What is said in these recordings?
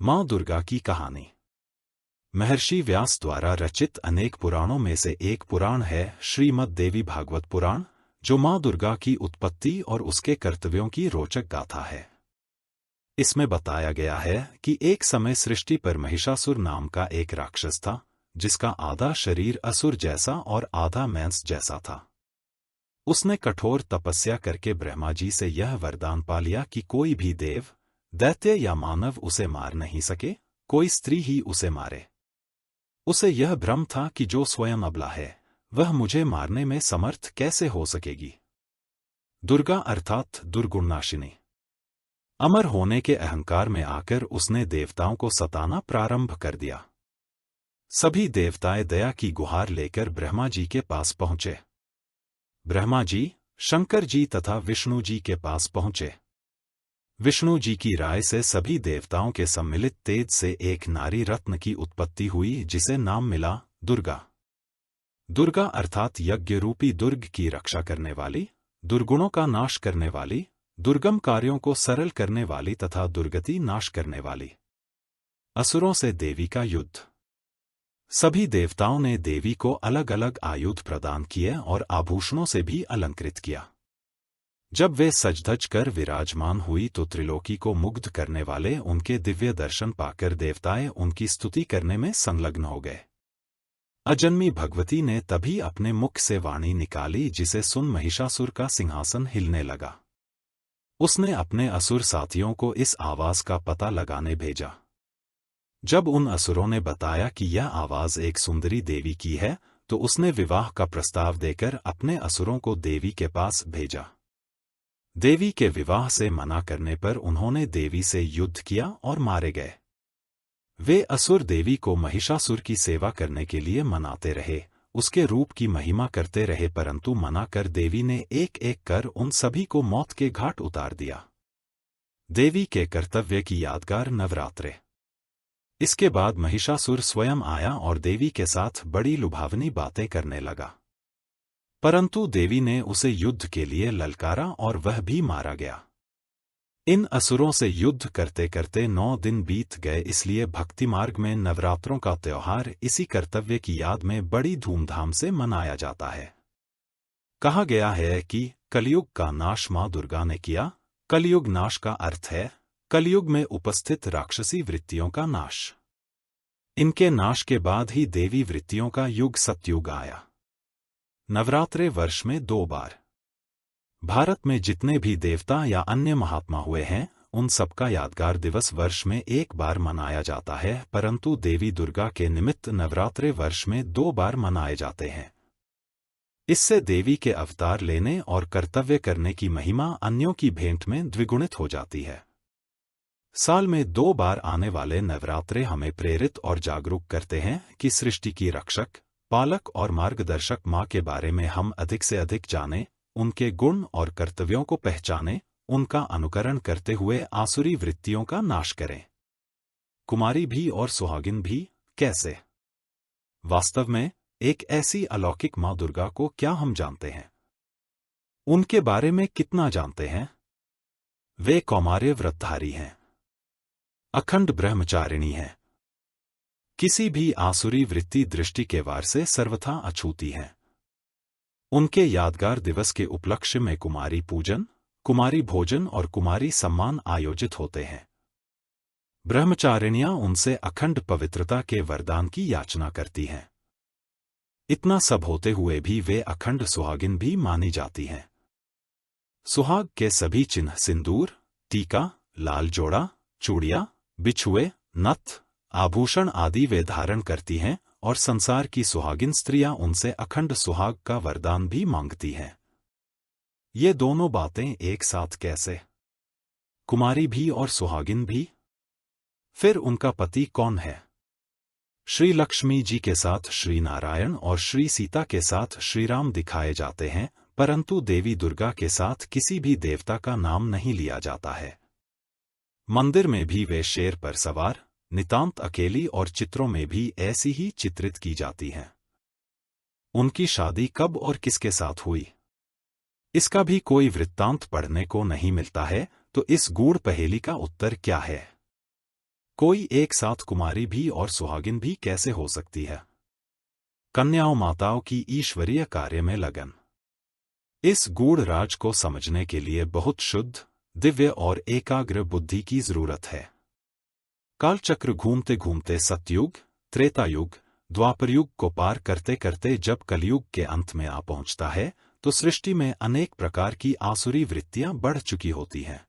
माँ दुर्गा की कहानी। महर्षि व्यास द्वारा रचित अनेक पुराणों में से एक पुराण है श्रीमद् देवी भागवत पुराण, जो माँ दुर्गा की उत्पत्ति और उसके कर्तव्यों की रोचक गाथा है। इसमें बताया गया है कि एक समय सृष्टि पर महिषासुर नाम का एक राक्षस था, जिसका आधा शरीर असुर जैसा और आधा मैंस जैसा था। उसने कठोर तपस्या करके ब्रह्मा जी से यह वरदान पा लिया कि कोई भी देव, दैत्य या मानव उसे मार नहीं सके, कोई स्त्री ही उसे मारे। उसे यह भ्रम था कि जो स्वयं अबला है, वह मुझे मारने में समर्थ कैसे हो सकेगी। दुर्गा अर्थात दुर्गुणनाशिनी। अमर होने के अहंकार में आकर उसने देवताओं को सताना प्रारंभ कर दिया। सभी देवताएं दया की गुहार लेकर ब्रह्मा जी के पास पहुंचे। ब्रह्मा जी, शंकर जी तथा विष्णु जी के पास पहुंचे। विष्णु जी की राय से सभी देवताओं के सम्मिलित तेज से एक नारी रत्न की उत्पत्ति हुई, जिसे नाम मिला दुर्गा। दुर्गा अर्थात यज्ञ रूपी दुर्ग की रक्षा करने वाली, दुर्गुणों का नाश करने वाली, दुर्गम कार्यों को सरल करने वाली तथा दुर्गति नाश करने वाली। असुरों से देवी का युद्ध। सभी देवताओं ने देवी को अलग अलग आयुध प्रदान किए और आभूषणों से भी अलंकृत किया। जब वे सज-धज कर विराजमान हुई तो त्रिलोकी को मुग्ध करने वाले उनके दिव्य दर्शन पाकर देवताएं उनकी स्तुति करने में संलग्न हो गए। अजन्मी भगवती ने तभी अपने मुख से वाणी निकाली, जिसे सुन महिषासुर का सिंहासन हिलने लगा। उसने अपने असुर साथियों को इस आवाज का पता लगाने भेजा। जब उन असुरों ने बताया कि यह आवाज एक सुंदरी देवी की है, तो उसने विवाह का प्रस्ताव देकर अपने असुरों को देवी के पास भेजा। देवी के विवाह से मना करने पर उन्होंने देवी से युद्ध किया और मारे गए। वे असुर देवी को महिषासुर की सेवा करने के लिए मनाते रहे, उसके रूप की महिमा करते रहे, परंतु मना कर देवी ने एक एक कर उन सभी को मौत के घाट उतार दिया। देवी के कर्तव्य की यादगार नवरात्रे। इसके बाद महिषासुर स्वयं आया और देवी के साथ बड़ी लुभावनी बातें करने लगा, परंतु देवी ने उसे युद्ध के लिए ललकारा और वह भी मारा गया। इन असुरों से युद्ध करते करते 9 दिन बीत गए, इसलिए भक्ति मार्ग में नवरात्रों का त्योहार इसी कर्तव्य की याद में बड़ी धूमधाम से मनाया जाता है। कहा गया है कि कलयुग का नाश माँ दुर्गा ने किया। कलयुग नाश का अर्थ है कलयुग में उपस्थित राक्षसी वृत्तियों का नाश। इनके नाश के बाद ही देवी वृत्तियों का युग सतयुग आया। नवरात्रे वर्ष में 2 बार। भारत में जितने भी देवता या अन्य महात्मा हुए हैं, उन सबका यादगार दिवस वर्ष में 1 बार मनाया जाता है, परंतु देवी दुर्गा के निमित्त नवरात्रे वर्ष में 2 बार मनाए जाते हैं। इससे देवी के अवतार लेने और कर्तव्य करने की महिमा अन्यों की भेंट में द्विगुणित हो जाती है। साल में 2 बार आने वाले नवरात्रे हमें प्रेरित और जागरूक करते हैं कि सृष्टि की रक्षक, पालक और मार्गदर्शक माँ के बारे में हम अधिक से अधिक जानें, उनके गुण और कर्तव्यों को पहचानें, उनका अनुकरण करते हुए आसुरी वृत्तियों का नाश करें। कुमारी भी और सुहागिन भी कैसे? वास्तव में एक ऐसी अलौकिक माँ दुर्गा को क्या हम जानते हैं? उनके बारे में कितना जानते हैं? वे कौमार्य व्रतधारी हैं, अखंड ब्रह्मचारिणी हैं, किसी भी आसुरी वृत्ति दृष्टि के वार से सर्वथा अछूती हैं। उनके यादगार दिवस के उपलक्ष्य में कुमारी पूजन, कुमारी भोजन और कुमारी सम्मान आयोजित होते हैं। ब्रह्मचारिणियां उनसे अखंड पवित्रता के वरदान की याचना करती हैं। इतना सब होते हुए भी वे अखंड सुहागिन भी मानी जाती हैं। सुहाग के सभी चिन्ह सिंदूर, टीका, लाल जोड़ा, चूड़ियां, बिछुए, नथ, आभूषण आदि वे धारण करती हैं और संसार की सुहागिन स्त्रियां उनसे अखंड सुहाग का वरदान भी मांगती हैं। ये दोनों बातें एक साथ कैसे? कुमारी भी और सुहागिन भी? फिर उनका पति कौन है? श्री लक्ष्मी जी के साथ श्री नारायण और श्री सीता के साथ श्री राम दिखाए जाते हैं, परंतु देवी दुर्गा के साथ किसी भी देवता का नाम नहीं लिया जाता है। मंदिर में भी वे शेर पर सवार, नितांत अकेली और चित्रों में भी ऐसी ही चित्रित की जाती हैं। उनकी शादी कब और किसके साथ हुई, इसका भी कोई वृत्तांत पढ़ने को नहीं मिलता है, तो इस गूढ़ पहेली का उत्तर क्या है? कोई एक साथ कुमारी भी और सुहागिन भी कैसे हो सकती है? कन्याओं माताओं की ईश्वरीय कार्य में लगन। इस गूढ़ राज को समझने के लिए बहुत शुद्ध, दिव्य और एकाग्र बुद्धि की जरूरत है। कालचक्र घूमते घूमते सतयुग, त्रेतायुग, द्वापरयुग को पार करते करते जब कलयुग के अंत में आ पहुंचता है, तो सृष्टि में अनेक प्रकार की आसुरी वृत्तियां बढ़ चुकी होती हैं।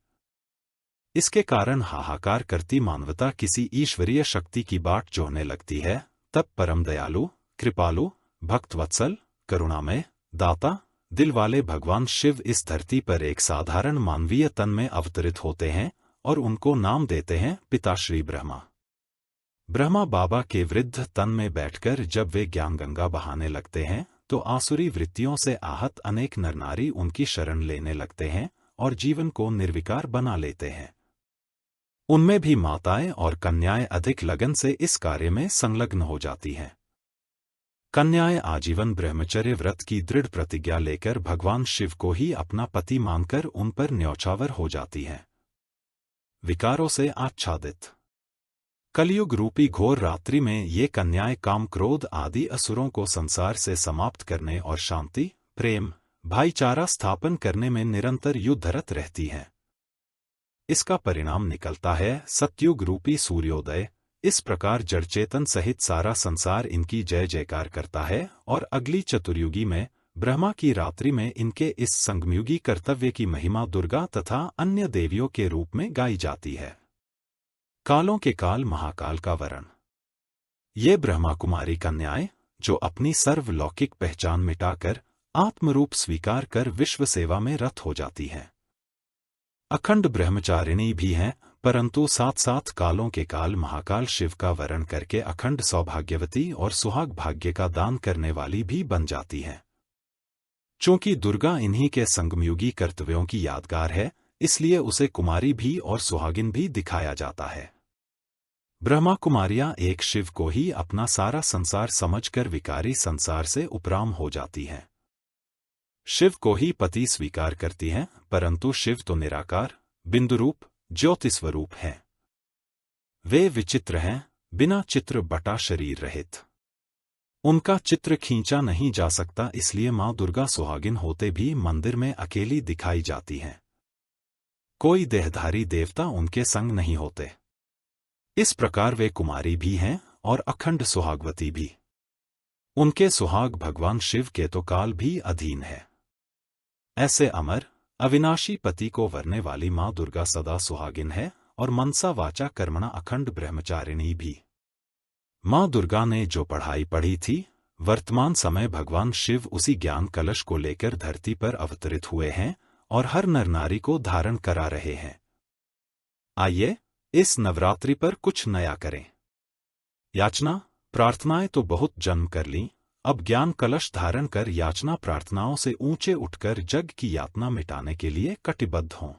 इसके कारण हाहाकार करती मानवता किसी ईश्वरीय शक्ति की बाट जोहने लगती है। तब परम दयालु, कृपालु, भक्तवत्सल, करुणामय, दाता, दिल वाले भगवान शिव इस धरती पर एक साधारण मानवीय तन में अवतरित होते हैं और उनको नाम देते हैं पिताश्री ब्रह्मा। ब्रह्मा बाबा के वृद्ध तन में बैठकर जब वे ज्ञान गंगा बहाने लगते हैं, तो आसुरी वृत्तियों से आहत अनेक नरनारी उनकी शरण लेने लगते हैं और जीवन को निर्विकार बना लेते हैं। उनमें भी माताएं और कन्याएं अधिक लगन से इस कार्य में संलग्न हो जाती हैं। कन्याएं आजीवन ब्रह्मचर्य व्रत की दृढ़ प्रतिज्ञा लेकर भगवान शिव को ही अपना पति मानकर उन पर न्यौछावर हो जाती हैं। विकारों से आच्छादित कलयुग रूपी घोर रात्रि में ये कन्याएं काम क्रोध आदि असुरों को संसार से समाप्त करने और शांति, प्रेम, भाईचारा स्थापन करने में निरंतर युद्धरत रहती हैं। इसका परिणाम निकलता है सतयुग रूपी सूर्योदय। इस प्रकार जड़चेतन सहित सारा संसार इनकी जय जयकार करता है और अगली चतुर्युगी में ब्रह्मा की रात्रि में इनके इस संगमयुगी कर्तव्य की महिमा दुर्गा तथा अन्य देवियों के रूप में गाई जाती है। कालों के काल महाकाल का वरण। ये ब्रह्मा कुमारी कन्याएं, जो अपनी सर्वलौकिक पहचान मिटाकर आत्मरूप स्वीकार कर विश्व सेवा में रत हो जाती हैं। अखंड ब्रह्मचारिणी भी हैं, परंतु साथ साथ कालों के काल महाकाल शिव का वरण करके अखंड सौभाग्यवती और सुहाग भाग्य का दान करने वाली भी बन जाती हैं। चूंकि दुर्गा इन्हीं के संगमयुगी कर्तव्यों की यादगार है, इसलिए उसे कुमारी भी और सुहागिन भी दिखाया जाता है। ब्रह्मा कुमारियां एक शिव को ही अपना सारा संसार समझकर विकारी संसार से उपराम हो जाती हैं। शिव को ही पति स्वीकार करती हैं, परंतु शिव तो निराकार, बिंदुरूप, ज्योति स्वरूप हैं। वे विचित्र हैं, बिना चित्र बटा शरीर रहित। उनका चित्र खींचा नहीं जा सकता, इसलिए मां दुर्गा सुहागिन होते भी मंदिर में अकेली दिखाई जाती हैं। कोई देहधारी देवता उनके संग नहीं होते। इस प्रकार वे कुमारी भी हैं और अखंड सुहागवती भी। उनके सुहाग भगवान शिव के तो काल भी अधीन है। ऐसे अमर, अविनाशी पति को वरने वाली मां दुर्गा सदा सुहागिन है और मनसा वाचा कर्मणा अखंड ब्रह्मचारिणी भी। मां दुर्गा ने जो पढ़ाई पढ़ी थी, वर्तमान समय भगवान शिव उसी ज्ञान कलश को लेकर धरती पर अवतरित हुए हैं और हर नर नारी को धारण करा रहे हैं। आइए, इस नवरात्रि पर कुछ नया करें। याचना प्रार्थनाएं तो बहुत जन्म कर लीं, अब ज्ञान कलश धारण कर याचना प्रार्थनाओं से ऊंचे उठकर जग की यातना मिटाने के लिए कटिबद्ध हों।